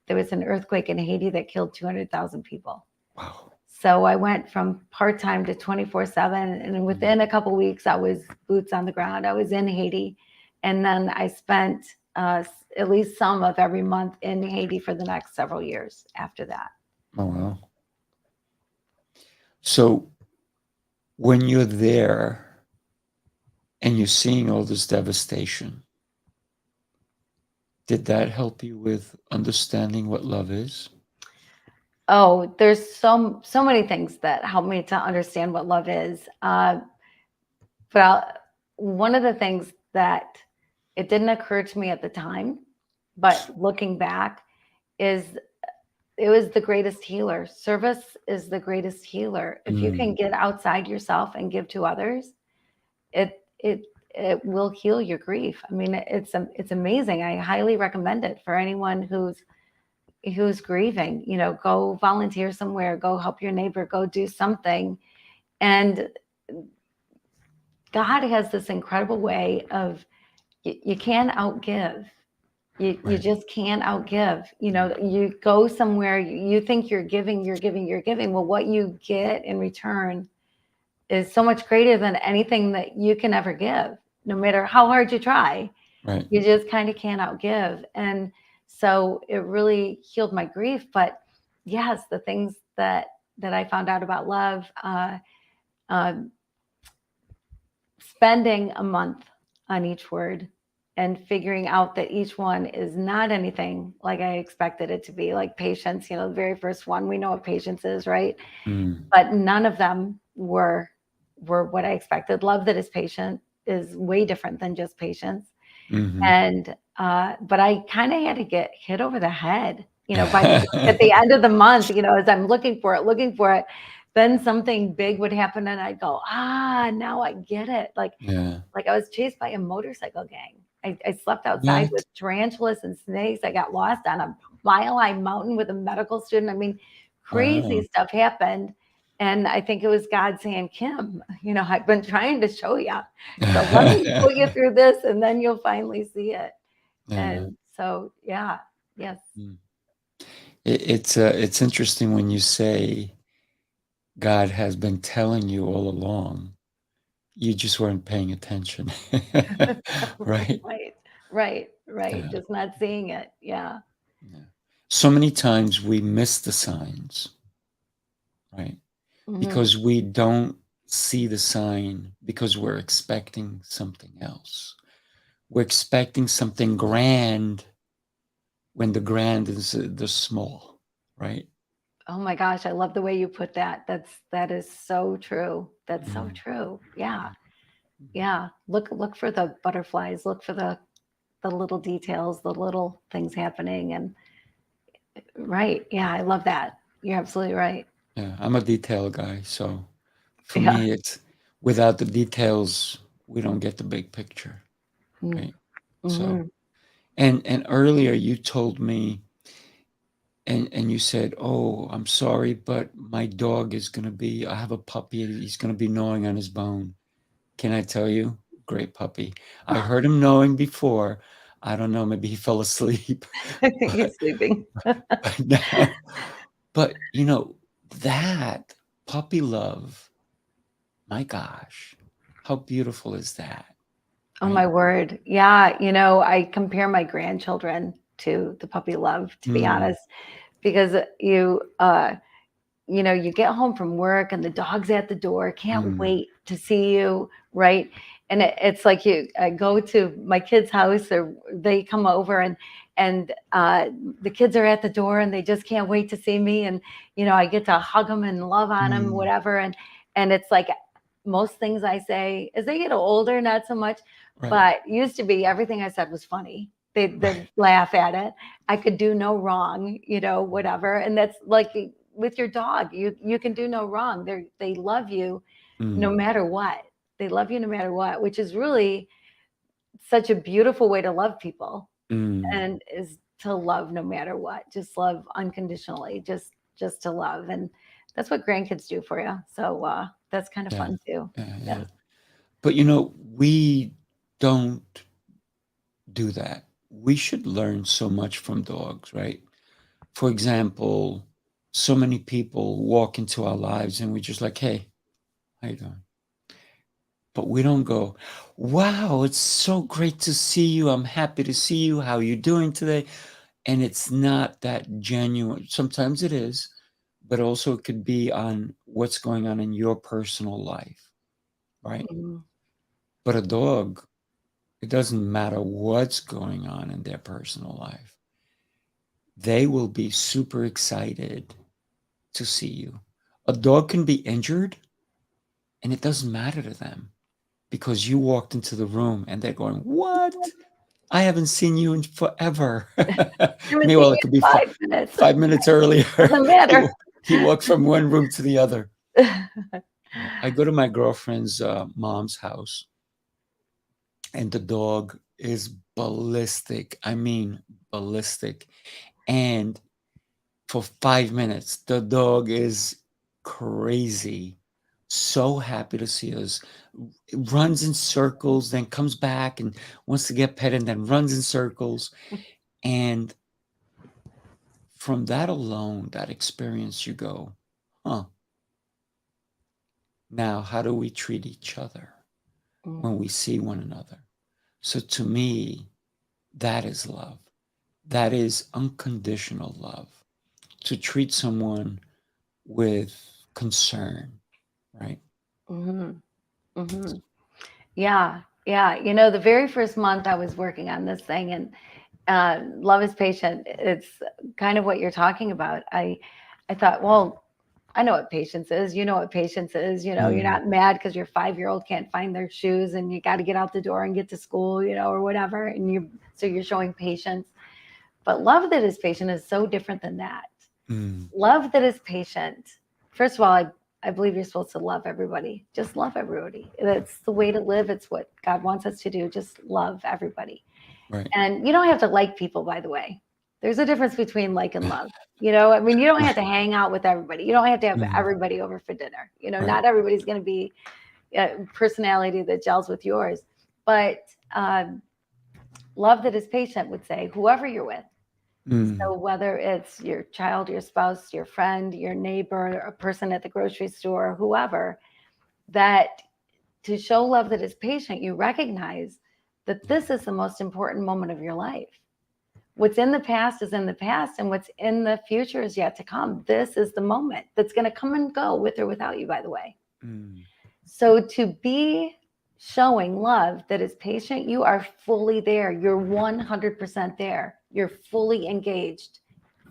there was an earthquake in Haiti that killed 200,000 people. Wow. So I went from part-time to 24/7. And within a couple of weeks, I was boots on the ground. I was in Haiti. And then I spent at least some of every month in Haiti for the next several years after that. Oh, wow. So when you're there and you're seeing all this devastation, Did that help you with understanding what love is? Oh, there's so many things that help me to understand what love is. But one of the things that it didn't occur to me at the time, but looking back, is it was the greatest healer. Service is the greatest healer. If you can Mm, get outside yourself and give to others, it will heal your grief. I mean, it's amazing. I highly recommend it for anyone who's grieving. Go volunteer somewhere, go help your neighbor, go do something. And God has this incredible way of you can't outgive. You right. just can't outgive. You go somewhere, you think you're giving, you're giving, you're giving. Well, what you get in return is so much greater than anything that you can ever give, no matter how hard you try. Right. You just kind of can't outgive. And so it really healed my grief. But yes, the things that I found out about love, uh, spending a month on each word and figuring out that each one is not anything like I expected it to be, like patience, the very first one, we know what patience is, right? Mm, But none of them were what I expected. Love that is patient is way different than just patience. hmm. And but I kind of had to get hit over the head, by at the end of the month, as I'm looking for it, then something big would happen and I'd go, now I get it. Yeah. Like I was chased by a motorcycle gang. I slept outside What? with tarantulas and snakes. I got lost on a mile-high mountain with a medical student. I mean, crazy Wow. stuff happened. And I think it was God saying, Kim, I've been trying to show you. So let me put you through this and then you'll finally see it. Yeah. And so, yeah, yes. Mm. It's interesting when you say God has been telling you all along. You just weren't paying attention. Right? Right, right. Yeah. Just not seeing it. Yeah. Yeah. So many times we miss the signs, right? Hmm. Because we don't see the sign because we're expecting something else. We're expecting something grand when the grand is the small, right? Oh my gosh, I love the way you put that. That is so true. That's so Mm, true. Yeah. mhm. Yeah. Look for the butterflies, look for the little details, the little things happening. And right. Yeah, I love that. You're absolutely right. Yeah, I'm a detail guy, so for Yeah. me, it's without the details, we don't get the big picture, right? So, Mm-hmm. and earlier you told me, and you said, "Oh, I'm sorry, but my dog is gonna be. I have a puppy. He's gonna be gnawing on his bone." Can I tell you? Great puppy. I heard him gnawing before. I don't know. Maybe he fell asleep, but He's sleeping. but now, but that puppy love. My gosh, how beautiful is that, Oh my right? word. Yeah. I compare my grandchildren to the puppy love, to be Mm, honest, because you get home from work and the dog's at the door, can't mm, wait to see you, right? And it's like I go to my kid's house or they come over and the kids are at the door and they just can't wait to see me. And, I get to hug them and love on them, mm, whatever. And it's like most things I say as they get older, not so much, right, but used to be everything I said was funny. They'd right. laugh at it. I could do no wrong, whatever. And that's like with your dog, you can do no wrong. They love you no Mm, matter what. They love you no matter what, which is really such a beautiful way to love people, mm, and is to love no matter what. Just love unconditionally, just to love. And that's what grandkids do for you. So that's kind of yeah, fun too. yeah, yeah. Yes. But we don't do that. We should learn so much from dogs, right? For example, so many people walk into our lives and we're just like, "Hey, how you doing?" But we don't go, "Wow, it's so great to see you. I'm happy to see you. How are you doing today?" And it's not that genuine. Sometimes it is, but also it could be on what's going on in your personal life, right? Mhm. But a dog, It doesn't matter what's going on in their personal life. They will be super excited to see you. A dog can be injured and it doesn't matter to them because you walked into the room and they're going, "What? I haven't seen you in forever." haven't seen Meanwhile, it you could be in 5 minutes. 5 minutes earlier. Doesn't he, matter. he walked from one room to the other. I go to my girlfriend's mom's house, and the dog is ballistic. I mean, ballistic. And for 5 minutes, the dog is crazy. So happy to see us. It runs in circles, then comes back and wants to get pet, and then runs in circles. And from that alone, that experience, you go, huh, now how do we treat each other when we see one another? So to me, that is love. That is unconditional love. To treat someone with concern, right? hmm hmm Yeah, yeah. The very first month I was working on this thing, and love is patient. It's kind of what you're talking about. I thought, well, I know what patience is. You know what patience is. You're Mm, not mad because your 5-year-old can't find their shoes and you got to get out the door and get to school, or whatever. And you're showing patience. But love that is patient is so different than that. mm, Love that is patient. First of all, I believe you're supposed to love everybody. Just love everybody. That's the way to live. It's what God wants us to do. Just love everybody. right. And you don't have to like people, by the way. There's a difference between like and love. I mean, you don't have to hang out with everybody. You don't have to have Mm, everybody over for dinner. right. Not everybody's going to be a personality that gels with yours. But love that is patient would say, whoever you're with. Mm, So whether it's your child, your spouse, your friend, your neighbor, a person at the grocery store, whoever, that to show love that is patient, you recognize that this is the most important moment of your life. What's in the past is in the past, and what's in the future is yet to come. This is the moment that's going to come and go with or without you, by the way. mm, So to be showing love that is patient, you are fully there. You're 100% there. You're fully engaged,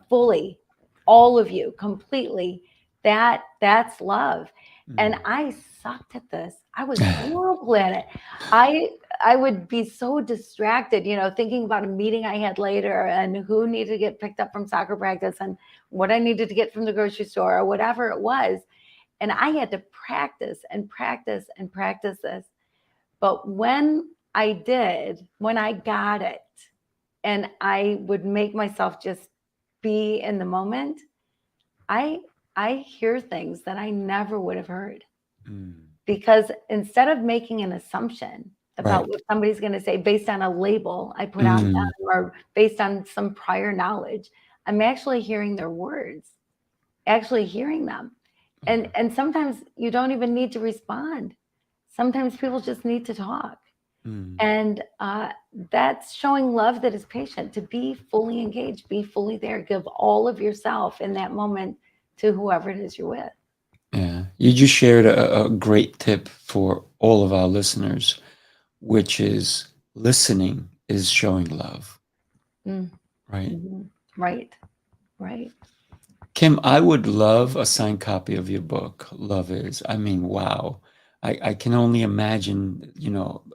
fully, all of you, completely. That's love. And mm. I sucked at this. I was horrible at it. I would be so distracted, thinking about a meeting I had later and who needed to get picked up from soccer practice and what I needed to get from the grocery store or whatever it was. And I had to practice and practice and practice this. But when I got it, and I would make myself just be in the moment, I I hear things that I never would have heard, Mm, because instead of making an assumption about right. what somebody's going to say based on a label I put on Mm, them or based on some prior knowledge, I'm actually hearing their words, actually hearing them. And sometimes you don't even need to respond. Sometimes people just need to talk. mm. And that's showing love that is patient, to be fully engaged, be fully there, give all of yourself in that moment to whoever it is you're with. Yeah. You just shared a great tip for all of our listeners, which is listening is showing love, Mm, right? mhm. Right, right. Kim, I would love a signed copy of your book, Love Is. I mean, wow. I can only imagine,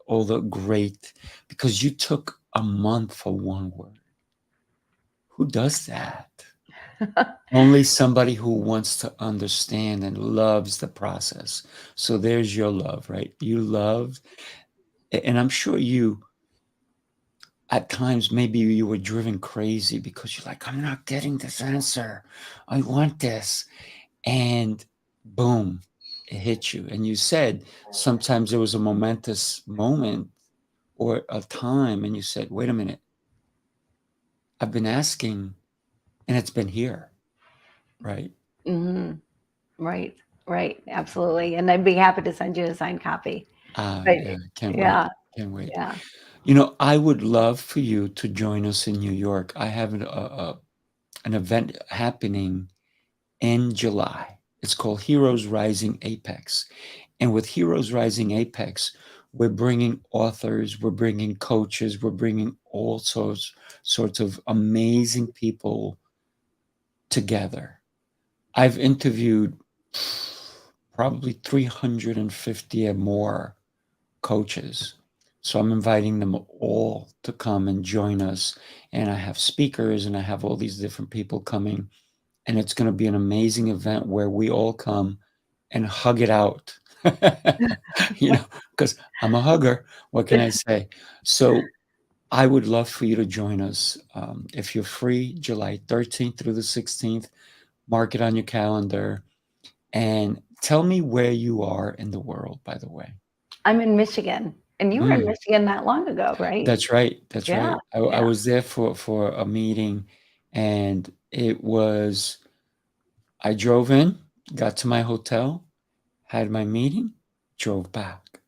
all the great, because you took a month for one word. Who does that? Only somebody who wants to understand and loves the process. So there's your love, right? You love, and I'm sure you, at times, maybe you were driven crazy because you're like, I'm not getting this answer. I want this. And boom, it hit you. And you said sometimes there was a momentous moment or a time, and you said, wait a minute, I've been asking and it's been here, right? hmm Right, right. Absolutely. And I'd be happy to send you a signed copy. But Yeah, can't yeah, wait. Can't wait. yeah. I would love for you to join us in New York. I have an event happening in July. It's called Heroes Rising Apex. And with Heroes Rising Apex, We're bringing authors, we're bringing coaches, we're bringing all sorts of amazing people together. I've interviewed probably 350 or more coaches. So I'm inviting them all to come and join us. And I have speakers and I have all these different people coming. And it's going to be an amazing event where we all come and hug it out. you know, because I'm a hugger. What can I say? So I would love for you to join us. If you're free, July 13th through the 16th, mark it on your calendar and tell me where you are in the world, by the way. I'm in Michigan, and you were in Mm, Michigan not long ago, right? that's right. That's Yeah, right. I yeah. was there for a meeting and it was, I drove in, got to my hotel, had my meeting, drove back.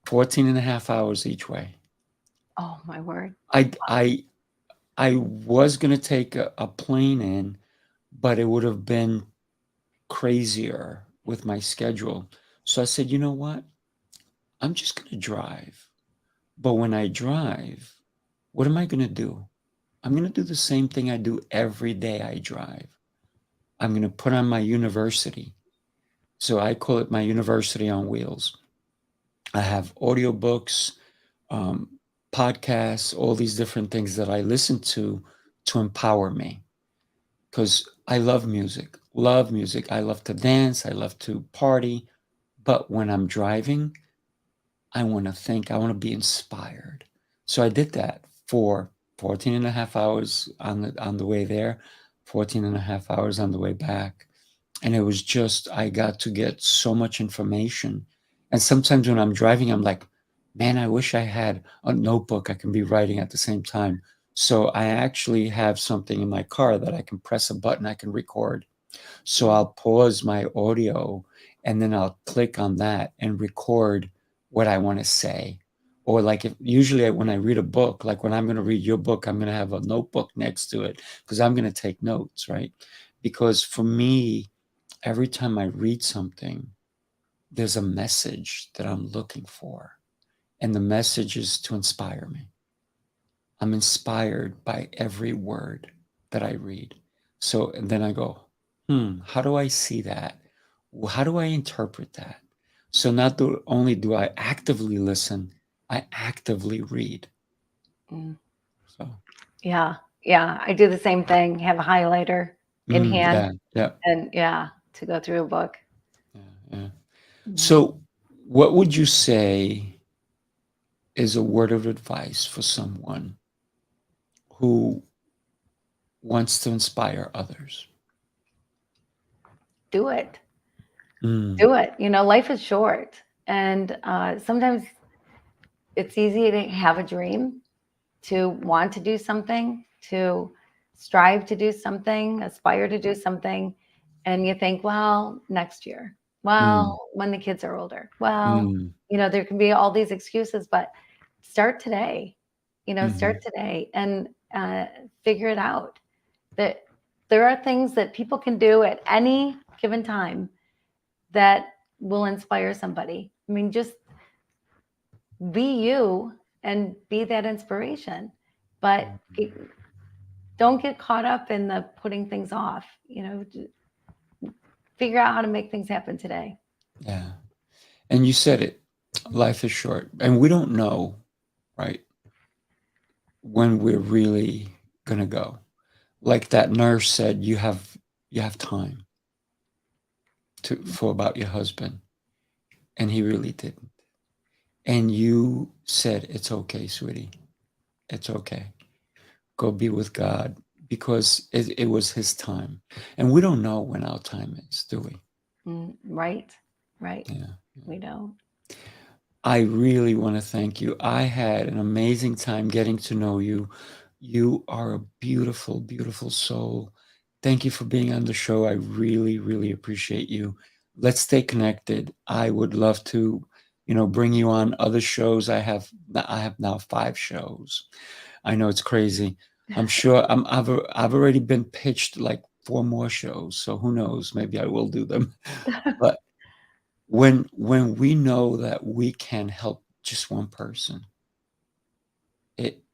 14 and a half hours each way. Oh my word. I, I, I was going to take a plane in, but it would have been crazier with my schedule. So I said, you know what? I'm just going to drive. But when I drive, what am I going to do? I'm going to do the same thing I do every day I drive. I'm going to put on my university. So I call it my university on wheels. I have audiobooks, um, podcasts, all these different things that I listen to empower me because I love music, love music. I love to dance, I love to party. But when I'm driving, I want to think, I want to be inspired. So I did that for 14 and a half hours on the way there, 14 and a half hours on the way back. And it was just, I got to get so much information. And sometimes when I'm driving, I'm like, man, I wish I had a notebook I can be writing at the same time. So I actually have something in my car that I can press a button, I can record. So I'll pause my audio and then I'll click on that and record what I want to say. Or like if usually when I read a book, like when I'm going to read your book, I'm going to have a notebook next to it because I'm going to take notes, right? Because for me, every time I read something, there's a message that I'm looking for. And the message is to inspire me. I'm inspired by every word that I read. So, and then I go, how do I see that? How do I interpret that? So, not only do I actively listen, I actively read. Mm. So, Yeah, yeah. I do the same thing. Have a highlighter in hand, yeah, yeah, and yeah, to go through a book. yeah, yeah. Mhm. So, what would you say is a word of advice for someone who wants to inspire others? Do it. Mm, Do it. Life is short, and sometimes it's easy to have a dream, to want to do something, to strive to do something, aspire to do something, and you think, well, next year, mm, well, when the kids are older, well, mm, there can be all these excuses, but start today, start mhm. today and figure it out. That there are things that people can do at any given time that will inspire somebody. I mean, just be you and be that inspiration. But don't get caught up in the putting things off. Figure out how to make things happen today. Yeah. And you said it, life is short. And we don't know, right, when we're really gonna go. Like that nurse said, you have time to for about your husband. And he really didn't. And you said, it's okay, sweetie. It's okay. Go be with God because it was his time. And we don't know when our time is, do we? Right, right. Yeah. We don't. I really want to thank you. I had an amazing time getting to know you. You are a beautiful, beautiful soul. Thank you for being on the show. I really, really appreciate you. Let's stay connected. I would love to, bring you on other shows. I have now 5 shows. I know it's crazy. I'm sure I've already been pitched like 4 more shows. So who knows? Maybe I will do them. But when we know that we can help just one person,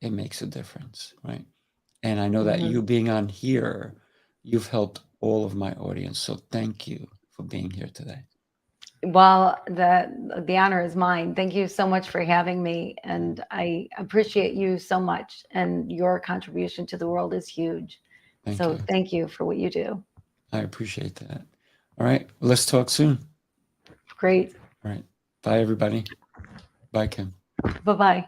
it makes a difference, right? And I know that Mhm. you being on here, you've helped all of my audience. So thank you for being here today. Well, the honor is mine. Thank you so much for having me, and I appreciate you so much. And your contribution to the world is huge. Thank So you. thank you for what you do. I appreciate that. All right. Let's talk soon. Great. All right. Bye, everybody. Bye, Kim. Bye bye.